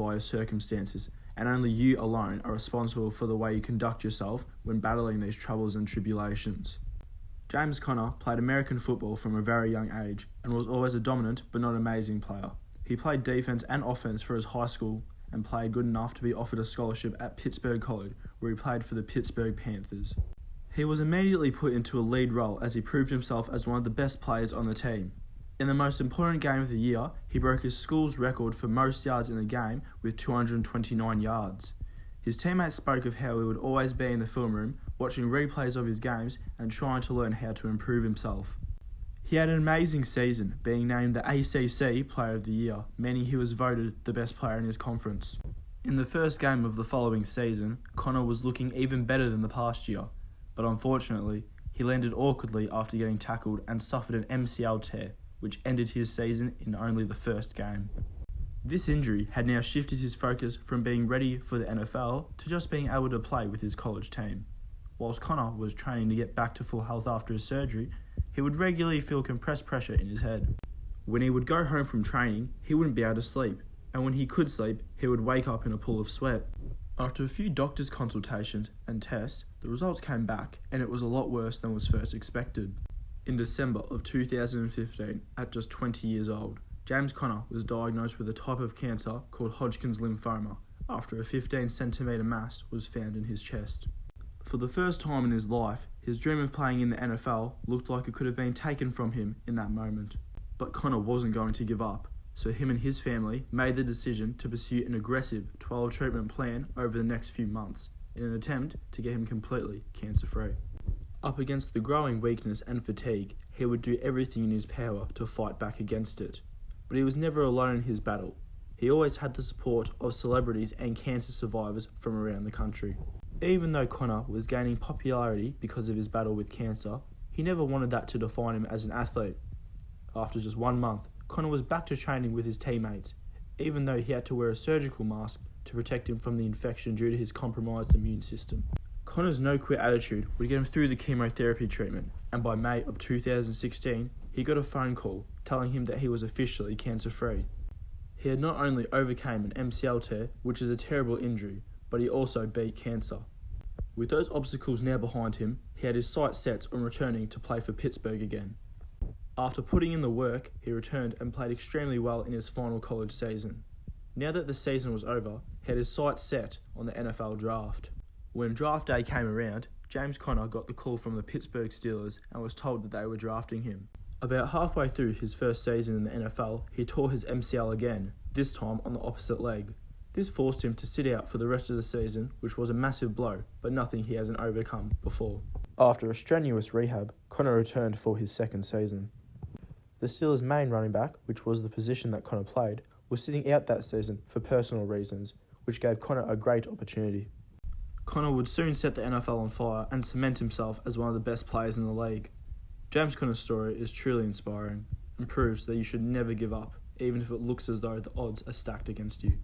by your circumstances, and only you alone are responsible for the way you conduct yourself when battling these troubles and tribulations. James Conner played American football from a very young age and was always a dominant but not amazing player. He played defense and offense for his high school and played good enough to be offered a scholarship at Pittsburgh College, where he played for the Pittsburgh Panthers. He was immediately put into a lead role as he proved himself as one of the best players on the team. In the most important game of the year, he broke his school's record for most yards in the game with 229 yards. His teammates spoke of how he would always be in the film room, watching replays of his games and trying to learn how to improve himself. He had an amazing season, being named the ACC Player of the Year, meaning he was voted the best player in his conference. In the first game of the following season, Conner was looking even better than the past year, but unfortunately, he landed awkwardly after getting tackled and suffered an MCL tear, which ended his season in only the first game. This injury had now shifted his focus from being ready for the NFL to just being able to play with his college team. Whilst Conner was training to get back to full health after his surgery, he would regularly feel compressed pressure in his head. When he would go home from training, he wouldn't be able to sleep, and when he could sleep, he would wake up in a pool of sweat. After a few doctor's consultations and tests, the results came back, and it was a lot worse than was first expected. In December of 2015, at just 20 years old, James Conner was diagnosed with a type of cancer called Hodgkin's lymphoma after a 15-centimetre mass was found in his chest. For the first time in his life, his dream of playing in the NFL looked like it could have been taken from him in that moment. But Conner wasn't going to give up, so him and his family made the decision to pursue an aggressive 12 treatment plan over the next few months in an attempt to get him completely cancer-free. Up against the growing weakness and fatigue, he would do everything in his power to fight back against it. But he was never alone in his battle. He always had the support of celebrities and cancer survivors from around the country. Even though Conner was gaining popularity because of his battle with cancer, he never wanted that to define him as an athlete. After just 1 month, Conner was back to training with his teammates, even though he had to wear a surgical mask to protect him from the infection due to his compromised immune system. Conner's no-quit attitude would get him through the chemotherapy treatment, and by May of 2016, he got a phone call telling him that he was officially cancer-free. He had not only overcame an MCL tear, which is a terrible injury, but he also beat cancer. With those obstacles now behind him, he had his sights set on returning to play for Pittsburgh again. After putting in the work, he returned and played extremely well in his final college season. Now that the season was over, he had his sights set on the NFL draft. When draft day came around, James Conner got the call from the Pittsburgh Steelers and was told that they were drafting him. About halfway through his first season in the NFL, he tore his MCL again, this time on the opposite leg. This forced him to sit out for the rest of the season, which was a massive blow, but nothing he hasn't overcome before. After a strenuous rehab, Conner returned for his second season. The Steelers' main running back, which was the position that Conner played, was sitting out that season for personal reasons, which gave Conner a great opportunity. Conner would soon set the NFL on fire and cement himself as one of the best players in the league. James Conner's story is truly inspiring and proves that you should never give up, even if it looks as though the odds are stacked against you.